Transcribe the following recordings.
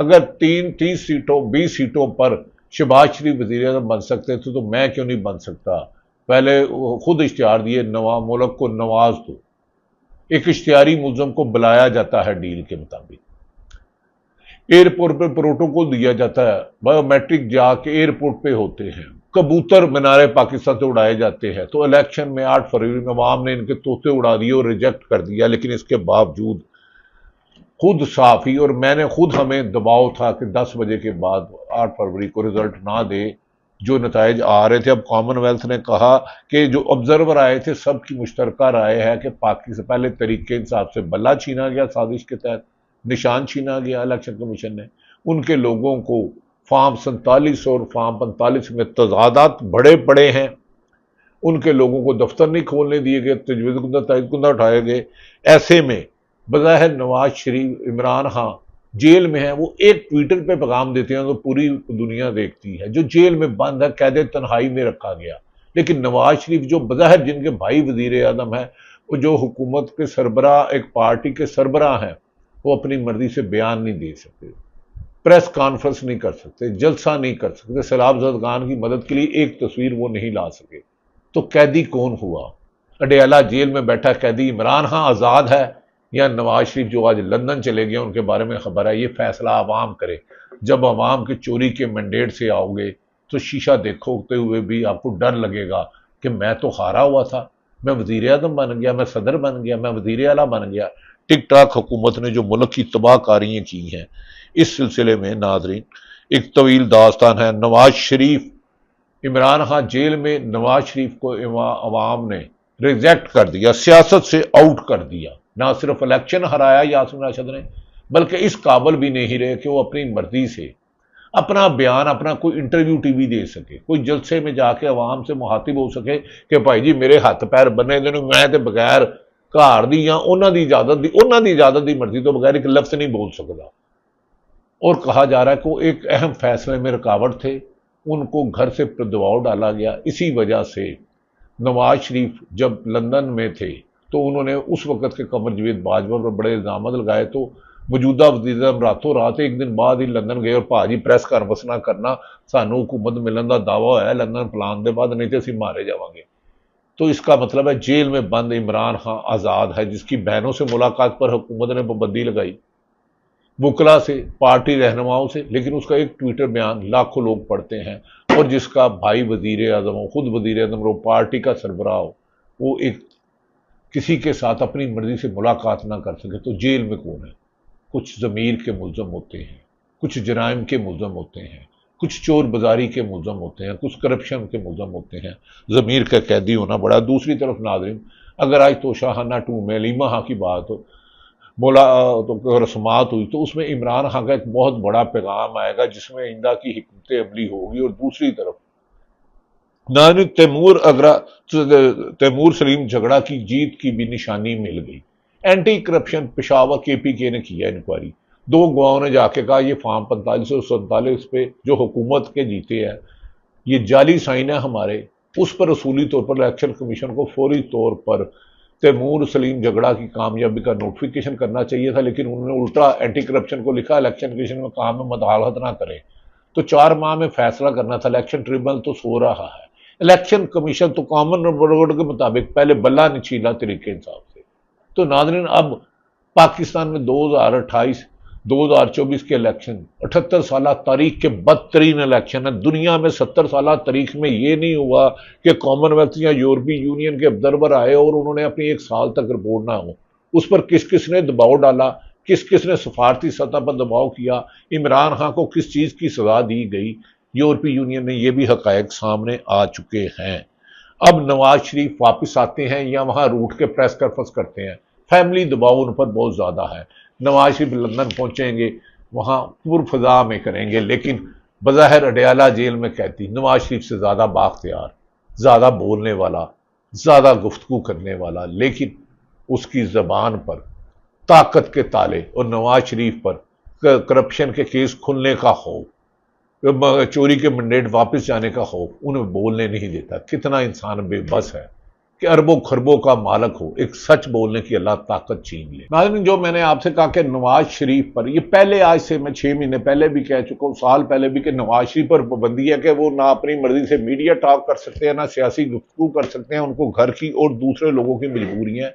اگر 30 سیٹوں 20 سیٹوں پر شہباز شریف وزیر اعظم بن سکتے تھے تو میں کیوں نہیں بن سکتا؟ پہلے خود اشتہار دیے، ملک کو نواز دو۔ ایک اشتہاری ملزم کو بلایا جاتا ہے ڈیل کے مطابق، ایئرپورٹ پہ پروٹوکول دیا جاتا ہے، بایو میٹرک جا کے ایئرپورٹ پہ ہوتے ہیں، کبوتر مینار پاکستان سے اڑائے جاتے ہیں۔ تو الیکشن میں 8 فروری میں عوام نے ان کے طوطے اڑا دیے اور ریجیکٹ کر دیا، لیکن اس کے باوجود خود صافی اور میں نے خود، ہمیں دباؤ تھا کہ 10 بجے کے بعد 8 فروری کو رزلٹ نہ دے جو نتائج آ رہے تھے۔ اب کامن ویلتھ نے کہا کہ جو آبزرور آئے تھے سب کی مشترکہ رائے ہے کہ پاکستان سے پہلے طریقے انصاف سے بلہ چھینا گیا، سازش کے تحت نشان چھینا گیا الیکشن کمیشن نے، ان کے لوگوں کو فارم 47 اور فارم 45 میں تضادات بڑے پڑے ہیں، ان کے لوگوں کو دفتر نہیں کھولنے دیے گئے، تجویز کنندہ تائید کنندہ اٹھائے گئے۔ ایسے میں بظاہر نواز شریف، عمران خان جیل میں ہیں، وہ ایک ٹویٹر پہ پیغام دیتے ہیں تو پوری دنیا دیکھتی ہے، جو جیل میں بند ہے قید تنہائی میں رکھا گیا، لیکن نواز شریف جو بظاہر جن کے بھائی وزیر اعظم ہے، وہ جو حکومت کے سربراہ، ایک پارٹی کے سربراہ ہیں، وہ اپنی مرضی سے بیان نہیں دے سکتے، پریس کانفرنس نہیں کر سکتے، جلسہ نہیں کر سکتے، سیلاب زدگان کی مدد کے لیے ایک تصویر وہ نہیں لا سکے۔ تو قیدی کون ہوا؟ اڈیالہ جیل میں بیٹھا قیدی عمران خان آزاد ہے یا نواز شریف جو آج لندن چلے گئے ان کے بارے میں خبر ہے؟ یہ فیصلہ عوام کرے۔ جب عوام کے چوری کے مینڈیٹ سے آؤ گے تو شیشہ دیکھتے ہوئے بھی آپ کو ڈر لگے گا کہ میں تو ہارا ہوا تھا، میں وزیر اعظم بن گیا، میں صدر بن گیا، میں وزیر اعلیٰ بن گیا۔ ٹک ٹاک حکومت نے جو ملک کی تباہ کاریاں کی ہیں، اس سلسلے میں ناظرین ایک طویل داستان ہے۔ نواز شریف، عمران خان جیل میں، نواز شریف کو عوام نے ریجیکٹ کر دیا، سیاست سے آؤٹ کر دیا۔ نہ صرف الیکشن ہرایا یاسر راشد نے، بلکہ اس قابل بھی نہیں رہے کہ وہ اپنی مرضی سے اپنا بیان، اپنا کوئی انٹرویو ٹی وی دے سکے، کوئی جلسے میں جا کے عوام سے مخاطب ہو سکے کہ بھائی جی میرے ہاتھ پیر بنے دن، میں تے بغیر گھر دی یا انہوں دی اجازت دی مرضی تو بغیر ایک لفظ نہیں بول سکتا۔ اور کہا جا رہا ہے کہ وہ ایک اہم فیصلے میں رکاوٹ تھے، ان کو گھر سے دباؤ ڈالا گیا۔ اسی وجہ سے نواز شریف جب لندن میں تھے تو انہوں نے اس وقت کے قمر جاوید باجوہ پر بڑے الزامات لگائے، تو موجودہ وزیر اعظم راتوں رات ایک دن بعد ہی لندن گئے اور بھاجی پریس کانفرنس نہ کرنا، سانو حکومت ملن دا دعویٰ ہے لندن پلان دے بعد، نہیں تو اسی مارے جاواں گے۔ تو اس کا مطلب ہے جیل میں بند عمران خان آزاد ہے، جس کی بہنوں سے ملاقات پر حکومت نے پابندی لگائی، وکلا سے، پارٹی رہنماؤں سے، لیکن اس کا ایک ٹویٹر بیان لاکھوں لوگ پڑھتے ہیں، اور جس کا بھائی وزیر اعظم ہو، خود وزیر اعظم ہو، پارٹی کا سربراہ ہو، وہ ایک کسی کے ساتھ اپنی مرضی سے ملاقات نہ کر سکے، تو جیل میں کون ہے؟ کچھ ضمیر کے ملزم ہوتے ہیں، کچھ جرائم کے ملزم ہوتے ہیں، کچھ چور بازاری کے ملزم ہوتے ہیں، کچھ کرپشن کے ملزم ہوتے ہیں، ضمیر کا قیدی ہونا بڑا۔ دوسری طرف ناظرین، اگر آج توشہ خانہ 2 میں علیمہ خان کی بات ہو، رسومات ہوئی، تو اس میں عمران خان کا ایک بہت بڑا پیغام آئے گا جس میں آئندہ کی حکمت عملی ہوگی۔ اور دوسری طرف تیمور سلیم جھگڑا کی جیت کی بھی نشانی مل گئی۔ اینٹی کرپشن پشاور KPK نے کیا انکوائری، 2 گواہوں نے جا کے کہا یہ فارم 45 اور 47 پہ جو حکومت کے جیتے ہیں یہ جعلی سائن ہے ہمارے، اس پر اصولی طور پر الیکشن کمیشن کو فوری طور پر تیمور سلیم جھگڑا کی کامیابی کا نوٹیفیکیشن کرنا چاہیے تھا، لیکن انہوں نے الٹا اینٹی کرپشن کو لکھا الیکشن کمیشن میں کہا میں مداخلت نہ کرے، تو 4 ماہ میں فیصلہ کرنا تھا۔ الیکشن ٹریبونل تو سو رہا ہے، الیکشن کمیشن تو کامن روڈ کے مطابق پہلے بلہ نہیں چھیلا طریقے انصاف سے۔ تو ناظرین، اب پاکستان میں 2024 کے الیکشن 78 سالہ تاریخ کے بدترین الیکشن ہے۔ دنیا میں 70 سالہ تاریخ میں یہ نہیں ہوا کہ کامن ویلتھ یا یورپی یونین کے آبزرور آئے اور انہوں نے اپنی 1 سال تک رپورٹ نہ ہو۔ اس پر کس کس نے دباؤ ڈالا، کس کس نے سفارتی سطح پر دباؤ کیا، عمران خان کو کس چیز کی سزا دی گئی، یورپی یونین میں یہ بھی حقائق سامنے آ چکے ہیں۔ اب نواز شریف واپس آتے ہیں یا وہاں روٹ کے پریس کانفرنس کرتے ہیں، فیملی دباؤ ان پر بہت زیادہ ہے۔ نواز شریف لندن پہنچیں گے، وہاں پر فضا میں کریں گے، لیکن بظاہر اڈیالہ جیل میں قیدی نواز شریف سے زیادہ بااختیار، زیادہ بولنے والا، زیادہ گفتگو کرنے والا، لیکن اس کی زبان پر طاقت کے تالے، اور نواز شریف پر کرپشن کے کیس کھلنے کا خوف، چوری کے مینڈیٹ واپس جانے کا خوف انہیں بولنے نہیں دیتا۔ کتنا انسان بے بس ہے کہ اربوں خربوں کا مالک ہو، ایک سچ بولنے کی اللہ طاقت چھین لے۔ ناظرین، جو میں نے آپ سے کہا کہ نواز شریف پر، یہ پہلے آج سے میں 6 مہینے پہلے بھی کہہ چکا ہوں، سال پہلے بھی، کہ نواز شریف پر پابندی ہے کہ وہ نہ اپنی مرضی سے میڈیا ٹاک کر سکتے ہیں، نہ سیاسی گفتگو کر سکتے ہیں، ان کو گھر کی اور دوسرے لوگوں کی مجبوریاں ہیں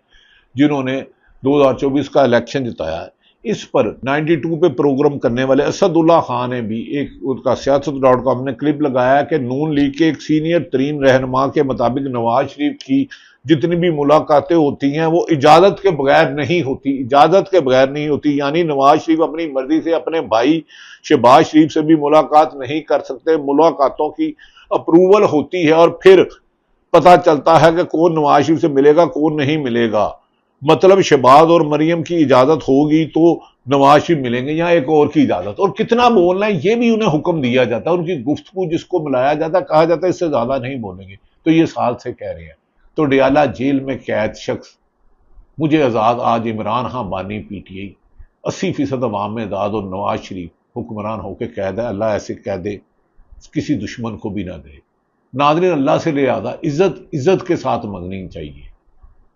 جنہوں نے 2024 کا الیکشن جتایا ہے۔ اس پر 92 پہ پروگرام کرنے والے اسد اللہ خان نے بھی ایک ان کا سیاست.com نے کلپ لگایا کہ نون لیگ کے ایک سینئر ترین رہنما کے مطابق نواز شریف کی جتنی بھی ملاقاتیں ہوتی ہیں وہ اجازت کے بغیر نہیں ہوتی، یعنی نواز شریف اپنی مرضی سے اپنے بھائی شہباز شریف سے بھی ملاقات نہیں کر سکتے، ملاقاتوں کی اپروول ہوتی ہے اور پھر پتہ چلتا ہے کہ کون نواز شریف سے ملے گا، کون نہیں ملے گا۔ مطلب شہباز اور مریم کی اجازت ہوگی تو نواز شریف ملیں گے، یا ایک اور کی اجازت، اور کتنا بولنا ہے یہ بھی انہیں حکم دیا جاتا ہے، ان کی گفتگو جس کو ملایا جاتا ہے کہا جاتا ہے اس سے زیادہ نہیں بولیں گے، تو یہ سال سے کہہ رہے ہیں۔ تو ڈیالہ جیل میں قید شخص مجھے آزاد، آج عمران خان بانی PTI 80% عوام میں آزاد، اور نواز شریف حکمران ہو کے قید ہے، اللہ ایسے قیدے کسی دشمن کو بھی نہ دے۔ ناظرین، اللہ سے لہذا عزت کے ساتھ مانگنی چاہیے۔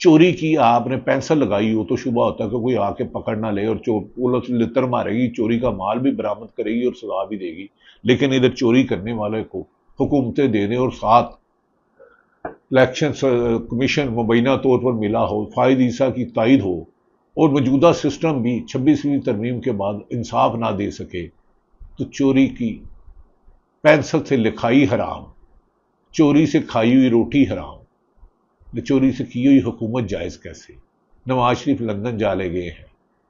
چوری کی آپ نے پینسل لگائی ہو تو شبہ ہوتا ہے کہ کوئی آ کے پکڑ نہ لے اور پولیس لتر مارے گی، چوری کا مال بھی برآمد کرے گی اور سزا بھی دے گی، لیکن ادھر چوری کرنے والے کو حکومتیں دے دیں اور ساتھ الیکشن کمیشن مبینہ طور پر ملا ہو، فائد عیسیٰ کی تائید ہو، اور موجودہ سسٹم بھی 26ویں ترمیم کے بعد انصاف نہ دے سکے، تو چوری کی پینسل سے لکھائی حرام، چوری سے کھائی ہوئی روٹی حرام، چوری سے کی ہوئی حکومت جائز کیسے؟ نواز شریف لندن جالے گئے ہیں،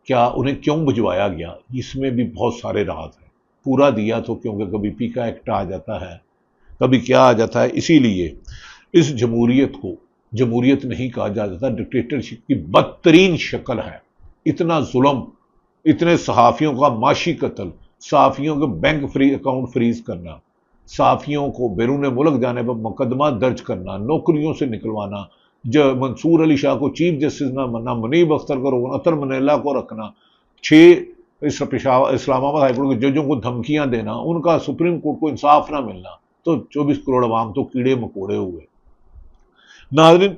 کیا انہیں کیوں بھجوایا گیا؟ اس میں بھی بہت سارے راز ہیں، پورا دیا تو کیونکہ کبھی پیکا ایکٹ آ جاتا ہے، کبھی کیا آ جاتا ہے۔ اسی لیے اس جمہوریت کو جمہوریت نہیں کہا جاتا، ڈکٹیٹرشپ کی بدترین شکل ہے۔ اتنا ظلم، اتنے صحافیوں کا معاشی قتل، صحافیوں کے بینک اکاؤنٹ فریز کرنا، صحافیوں کو بیرون ملک جانے پر مقدمہ درج کرنا، نوکریوں سے نکلوانا، منصور علی شاہ کو چیف جسٹس نہ بننا، منیب اختر کو اطہر منیلا کو رکھنا، 6 اسلام آباد ہائی کورٹ کے ججوں کو دھمکیاں دینا، ان کا سپریم کورٹ کو انصاف نہ ملنا، تو 24 کروڑ عوام تو کیڑے مکوڑے ہوئے۔ ناظرین،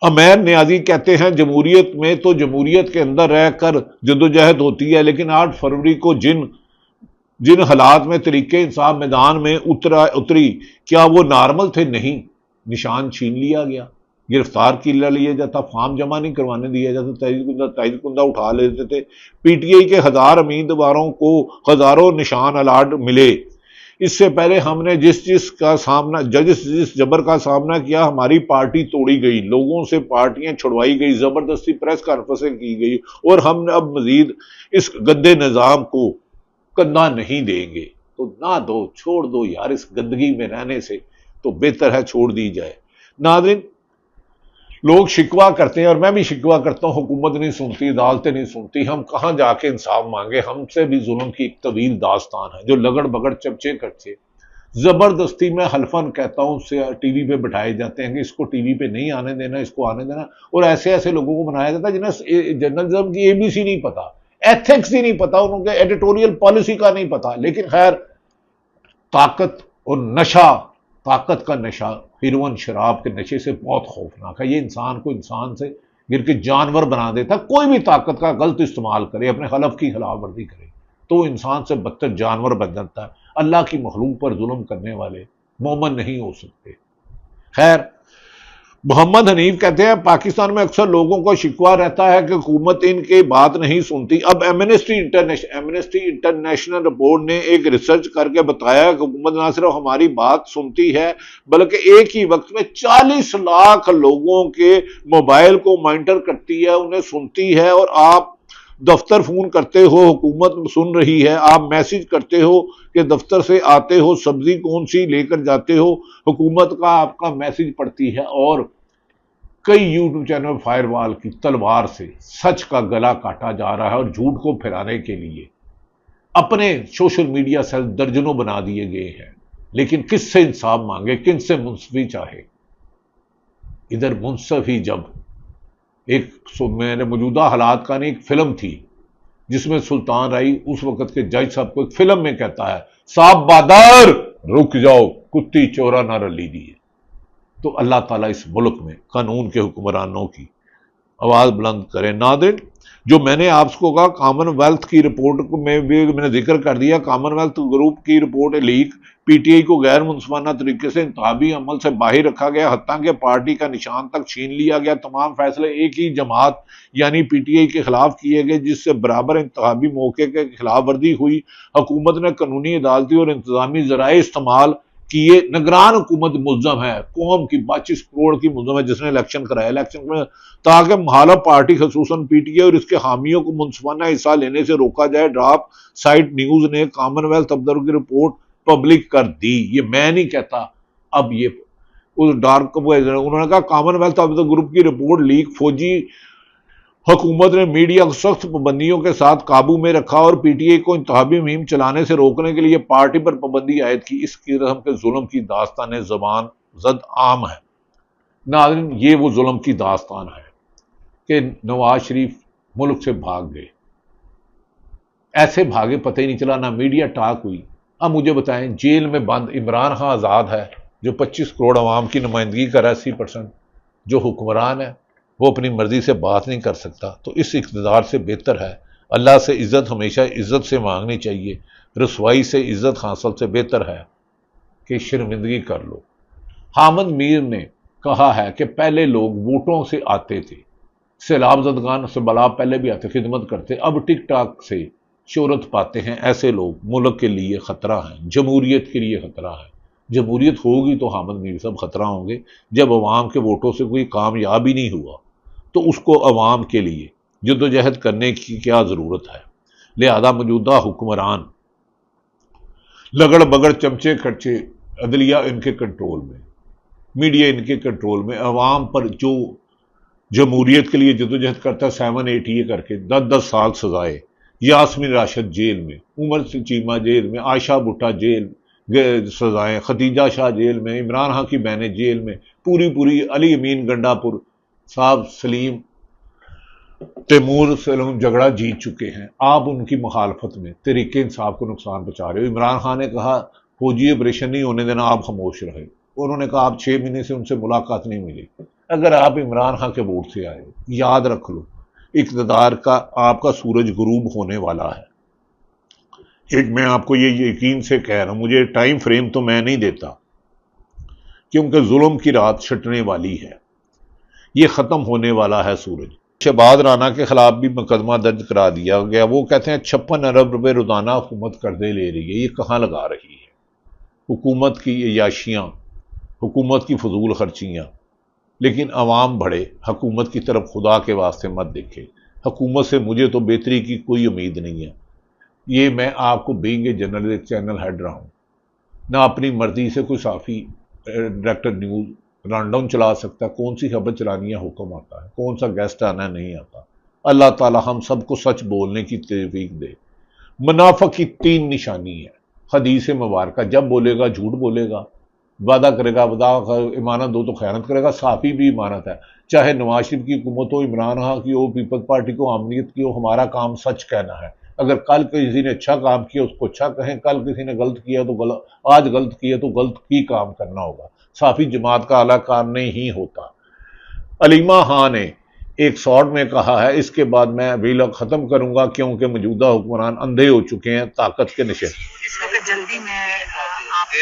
امیر نیازی کہتے ہیں جمہوریت میں تو جمہوریت کے اندر رہ کر جدوجہد ہوتی ہے، لیکن 8 فروری کو جن حالات میں طریقہ انصاف میدان میں اتری، کیا وہ نارمل تھے؟ نہیں، نشان چھین لیا گیا، گرفتار لیا جاتا، فارم جمع نہیں کروانے دیا جاتا، تائید کنندہ اٹھا لیتے تھے، PTI کے 1000 امیدواروں کو ہزاروں نشان الاٹ ملے۔ اس سے پہلے ہم نے جس جبر کا سامنا کیا، ہماری پارٹی توڑی گئی، لوگوں سے پارٹیاں چھڑوائی گئی، زبردستی پریس کانفرنسیں کی گئی، اور ہم اب مزید اس گندے نظام کو کندھا نہیں دیں گے۔ تو نہ دو، چھوڑ دو یار، اس گندگی میں رہنے سے تو بہتر ہے چھوڑ دی جائے۔ ناظرین، لوگ شکوہ کرتے ہیں اور میں بھی شکوہ کرتا ہوں، حکومت نہیں سنتی، عدالتیں نہیں سنتی، ہم کہاں جا کے انصاف مانگے؟ ہم سے بھی ظلم کی ایک طویل داستان ہے جو لگڑ بگڑ چمچے کرچے زبردستی میں حلفاً کہتا ہوں سے ٹی وی پہ بٹھائے جاتے ہیں کہ اس کو ٹی وی پہ نہیں آنے دینا، اس کو آنے دینا، اور ایسے لوگوں کو بنایا جاتا ہے جنہیں جرنلزم کی ABC نہیں پتا، ایتھکس ہی نہیں پتا، انہوں کے ایڈیٹوریل پالیسی کا نہیں پتا۔ لیکن خیر، طاقت اور نشہ، طاقت کا نشہ ہیروئن شراب کے نشے سے بہت خوفناک ہے، یہ انسان کو انسان سے گر کے جانور بنا دیتا۔ کوئی بھی طاقت کا غلط استعمال کرے، اپنے حلف کی خلاف ورزی کرے تو انسان سے بدتر جانور بن جاتا ہے۔ اللہ کی مخلوق پر ظلم کرنے والے مومن نہیں ہو سکتے۔ خیر، محمد حنیف کہتے ہیں پاکستان میں اکثر لوگوں کو شکوہ رہتا ہے کہ حکومت ان کی بات نہیں سنتی۔ اب ایمنسٹی انٹرنیشنل رپورٹ نے ایک ریسرچ کر کے بتایا کہ حکومت نہ صرف ہماری بات سنتی ہے بلکہ ایک ہی وقت میں 40 لاکھ لوگوں کے موبائل کو مانیٹر کرتی ہے، انہیں سنتی ہے، اور آپ دفتر فون کرتے ہو، حکومت سن رہی ہے، آپ میسج کرتے ہو کہ دفتر سے آتے ہو، سبزی کون سی لے کر جاتے ہو، حکومت کا آپ کا میسج پڑتی ہے، اور کئی یوٹیوب چینل فائر وال کی تلوار سے سچ کا گلا کاٹا جا رہا ہے، اور جھوٹ کو پھیلانے کے لیے اپنے سوشل میڈیا سیل درجنوں بنا دیے گئے ہیں۔ لیکن کس سے انصاف مانگے، کن سے منصفی چاہے؟ ادھر منصفی جب میں نے موجودہ حالات کا نہیں، ایک فلم تھی جس میں سلطان رائی اس وقت کے جج صاحب کو ایک فلم میں کہتا ہے، صاحب بادار رک جاؤ، کتی چورا نہ رلی دی ہے۔ تو اللہ تعالیٰ اس ملک میں قانون کے حکمرانوں کی آواز بلند کرے۔ ناظرین، جو میں نے آپ کو کہا کامن ویلتھ کی رپورٹ میں بھی میں نے ذکر کر دیا، کامن ویلتھ گروپ کی رپورٹ لیک، پی ٹی آئی کو غیر منصفانہ طریقے سے انتخابی عمل سے باہر رکھا گیا، حتیٰ کہ پارٹی کا نشان تک چھین لیا گیا، تمام فیصلے ایک ہی جماعت یعنی پی ٹی آئی کے خلاف کیے گئے، جس سے برابر انتخابی موقع کے خلاف ورزی ہوئی۔ حکومت نے قانونی، عدالتی اور انتظامی ذرائع استعمال کیے۔ نگران حکومت ملزم ہے، قوم کی 25 کروڑ کی ملزم ہے جس نے الیکشن کرایا، الیکشن میں تاکہ مخالف پارٹی خصوصاً پی ٹی آئی اور اس کے حامیوں کو منصفانہ حصہ لینے سے روکا جائے۔ ڈراپ سائٹ نیوز نے کامن ویلتھ آبزرور کی رپورٹ پبلک کر دی۔ یہ میں نہیں کہتا، اب یہ اس ڈارک انہوں نے کہا کامن ویلتھ آبزرور گروپ کی رپورٹ لیک، فوجی حکومت نے میڈیا کو سخت پابندیوں کے ساتھ قابو میں رکھا اور پی ٹی آئی کو انتخابی مہم چلانے سے روکنے کے لیے پارٹی پر پابندی عائد کی۔ اس قسم کے ظلم کی داستانیں زبان زد عام ہے۔ ناظرین، یہ وہ ظلم کی داستان ہے کہ نواز شریف ملک سے بھاگ گئے، ایسے بھاگے پتہ ہی نہیں چلا، نہ میڈیا ٹاک ہوئی۔ اب مجھے بتائیں، جیل میں بند عمران خان آزاد ہے جو 25 کروڑ عوام کی نمائندگی کر رہا ہے، 80%، جو حکمران ہے وہ اپنی مرضی سے بات نہیں کر سکتا، تو اس اقتدار سے بہتر ہے اللہ سے عزت ہمیشہ عزت سے مانگنی چاہیے، رسوائی سے عزت حاصل سے بہتر ہے کہ شرمندگی کر لو۔ حامد میر نے کہا ہے کہ پہلے لوگ ووٹوں سے آتے تھے، سیلاب زدگان سے بلا پہلے بھی آتے، خدمت کرتے، اب ٹک ٹاک سے شہرت پاتے ہیں، ایسے لوگ ملک کے لیے خطرہ ہیں، جمہوریت کے لیے خطرہ ہے۔ جمہوریت ہوگی تو حامد میر صاحب خطرہ ہوں گے۔ جب عوام کے ووٹوں سے کوئی کامیاب ہی نہیں ہوا تو اس کو عوام کے لیے جدوجہد کرنے کی کیا ضرورت ہے؟ لہذا موجودہ حکمران لگڑ بگڑ، چمچے کھچے، عدلیہ ان کے کنٹرول میں، میڈیا ان کے کنٹرول میں، عوام پر جو جمہوریت کے لیے جدوجہد کرتا ہے 7-8 یہ کر کے 10 سال سزائے، یاسمین راشد جیل میں، عمر چیمہ جیل میں، عائشہ بھٹا جیل سزائیں، ختیجہ شاہ جیل میں، عمران خان کی بہنیں جیل میں، پوری علی امین گنڈا پور صاحب، سلیم تیمور سلم جھگڑا جیت چکے ہیں، آپ ان کی مخالفت میں طریق انصاف کو نقصان پہنچا رہے ہو۔ عمران خان نے کہا فوجی آپریشن نہیں ہونے دینا، آپ خاموش رہے، انہوں نے کہا آپ 6 مہینے سے ان سے ملاقات نہیں ملی۔ اگر آپ عمران خان کے ووٹ سے آئے، یاد رکھ لو اقتدار کا آپ کا سورج غروب ہونے والا ہے۔ ایک میں آپ کو یہ یقین سے کہہ رہا ہوں، مجھے ٹائم فریم تو میں نہیں دیتا کیونکہ ظلم کی رات چھٹنے والی ہے، یہ ختم ہونے والا ہے سورج۔ شہباز رانا کے خلاف بھی مقدمہ درج کرا دیا گیا، وہ کہتے ہیں 56 ارب روپے روزانہ حکومت قرضے لے رہی ہے، یہ کہاں لگا رہی ہے؟ حکومت کی عیاشیاں، حکومت کی فضول خرچیاں، لیکن عوام بڑھے، حکومت کی طرف خدا کے واسطے مت دیکھے۔ حکومت سے مجھے تو بہتری کی کوئی امید نہیں ہے، یہ میں آپ کو بینگ اے جرنلسٹ چینل ہیڈ رہا ہوں، نہ اپنی مرضی سے کوئی صحافی ڈائریکٹر نیوز رن ڈاؤن چلا سکتا ہے، کون سی خبر چلانی ہے حکم آتا ہے، کون سا گیسٹ آنا ہے نہیں آتا۔ اللہ تعالی ہم سب کو سچ بولنے کی توفیق دے۔ منافق کی 3 نشانی ہے، حدیث مبارکہ، جب بولے گا جھوٹ بولے گا، وعدہ کرے گا وعدہ، امانت دو تو خیانت کرے گا، صحافی بھی امانت ہے، چاہے نواز شریف کی حکومت ہو، عمران خان کی ہو، پیپلز پارٹی کو، عامریت کی ہو، ہمارا کام سچ کہنا ہے۔ اگر کل کسی نے اچھا کام کیا اس کو اچھا کہیں، کل کسی نے غلط کیا تو غلط، آج غلط کیا تو غلط ہی کام کرنا ہوگا، صحافی جماعت کا اعلیٰ کار نہیں ہوتا۔ علیمہ خان نے ایک شارٹ میں کہا ہے، اس کے بعد میں ویلاگ ختم کروں گا کیونکہ موجودہ حکمران اندھے ہو چکے ہیں طاقت کے نشے۔ اس وقت جلدی میں آپ کے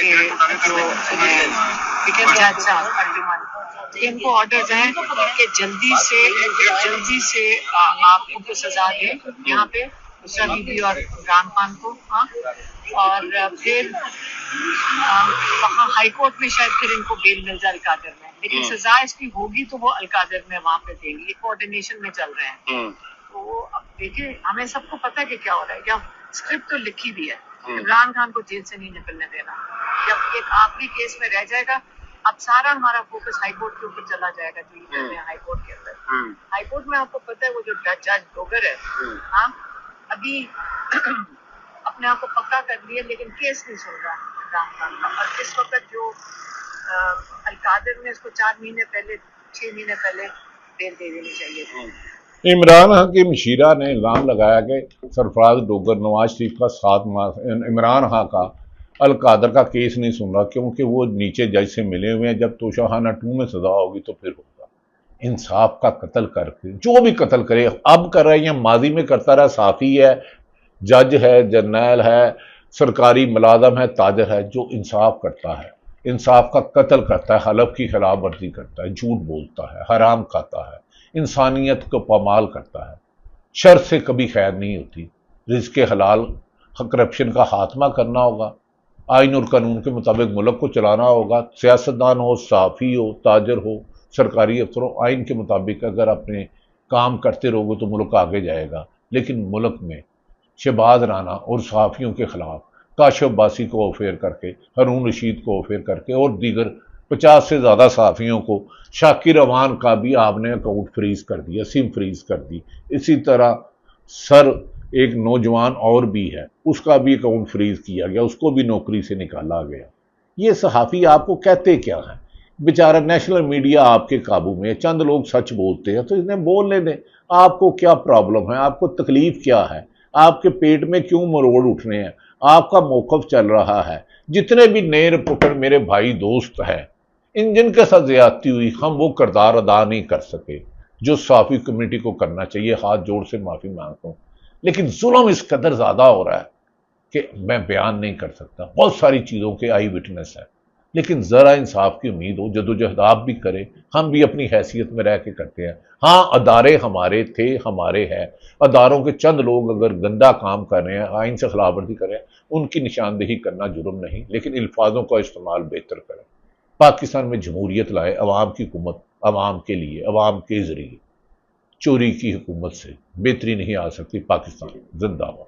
جو جج صاحب ارجمن، ان کو آرڈرز ہیں کہ جلدی سے آپ ان کو سزا دیں یہاں پہ عشرہ بی بی اور عمران خان کو، ہاں، اور پھر وہاں ہائی کورٹ میں شاید پھر ان کو بیل مل جائے القادر میں، لیکن سزا اس کی ہوگی تو وہ القادر میں وہاں پہ دیں گے، یہ کوآرڈینیشن میں چل رہے ہیں۔ تو اب دیکھیں، ہمیں سب کو پتہ ہے کہ کیا ہو رہا ہے، کیا اسکرپٹ تو لکھی بھی ہے، عمران خان کو جیل سے نہیں نکلنے دینا، جب ایک آخری کیس میں رہ جائے گا، اب سارا ہمارا فوکس ہائی کورٹ کے اوپر چلا جائے گا، جو یہ کر رہے ہیں ہائی کورٹ کے اندر۔ ہائی کورٹ میں آپ کو پتہ ہے وہ جو جج ڈوگر ہے، ہاں، ابھی اپنے آپ کو پکا کر لیا لیکن کیس نہیں سن رہا عمران خان کا، اور اس وقت جو القادر میں اس کو 4 مہینے پہلے 6 مہینے پہلے بیل دے دینی چاہیے تھی۔ عمران خان کی مشیرہ نے الزام لگایا کہ سرفراز ڈوگر نواز شریف کا 7 ماہ عمران خان کا القادر کا کیس نہیں سن رہا کیونکہ وہ نیچے جج سے ملے ہوئے ہیں. جب توشہ خانہ 2 میں سزا ہوگی تو پھر ہوگا. انصاف کا قتل کر کے جو بھی قتل کرے، اب کر رہا ہے یا ماضی میں کرتا رہا، صحافی ہے، جج ہے، جرنیل ہے، سرکاری ملازم ہے، تاجر ہے، جو انصاف کرتا ہے، انصاف کا قتل کرتا ہے، حلف کی خلاف ورزی کرتا ہے، جھوٹ بولتا ہے، حرام کھاتا ہے، انسانیت کو پامال کرتا ہے، شر سے کبھی خیر نہیں ہوتی. رزق حلال، کرپشن کا خاتمہ کرنا ہوگا، آئین اور قانون کے مطابق ملک کو چلانا ہوگا. سیاستدان ہو، صحافی ہو، تاجر ہو، سرکاری افسر ہو، آئین کے مطابق اگر اپنے کام کرتے رہو گے تو ملک آگے جائے گا. لیکن ملک میں شہباز رانا اور صحافیوں کے خلاف کاشف عباسی کو افیئر کر کے، ہارون رشید کو افیئر کر کے، اور دیگر 50 سے زیادہ صحافیوں کو، شاکر امان کا بھی آپ نے اکاؤنٹ فریز کر دیا، سم فریز کر دی. اسی طرح سر ایک نوجوان اور بھی ہے، اس کا بھی اکاؤنٹ فریز کیا گیا، اس کو بھی نوکری سے نکالا گیا. یہ صحافی آپ کو کہتے کیا ہیں؟ بیچارہ نیشنل میڈیا آپ کے قابو میں ہے، چند لوگ سچ بولتے ہیں تو انہیں بولنے دیں. آپ کو کیا پرابلم ہے؟ آپ کو تکلیف کیا ہے؟ آپ کے پیٹ میں کیوں مروڑ اٹھنے ہیں؟ آپ کا موقف چل رہا ہے. جتنے بھی نئے رپورٹر میرے بھائی دوست ہیں، جن کے ساتھ زیادتی ہوئی، ہم وہ کردار ادا نہیں کر سکے جو صحافی کمیونٹی کو کرنا چاہیے. ہاتھ جوڑ سے معافی مانگتا ہوں، لیکن ظلم اس قدر زیادہ ہو رہا ہے کہ میں بیان نہیں کر سکتا. بہت ساری چیزوں کے آئی وٹنس ہے، لیکن ذرا انصاف کی امید ہو. جدوجہد آپ بھی کریں، ہم بھی اپنی حیثیت میں رہ کے کرتے ہیں. ہاں، ادارے ہمارے تھے، ہمارے ہیں. اداروں کے چند لوگ اگر گندا کام کر رہے ہیں، آئین سے خلاف ورزی کر رہے ہیں، ان کی نشاندہی کرنا جرم نہیں، لیکن الفاظوں کا استعمال بہتر کریں. پاکستان میں جمہوریت لائے، عوام کی حکومت، عوام کے لیے، عوام کے ذریعے. چوری کی حکومت سے بہتری نہیں آ سکتی. پاکستان زندہ باد.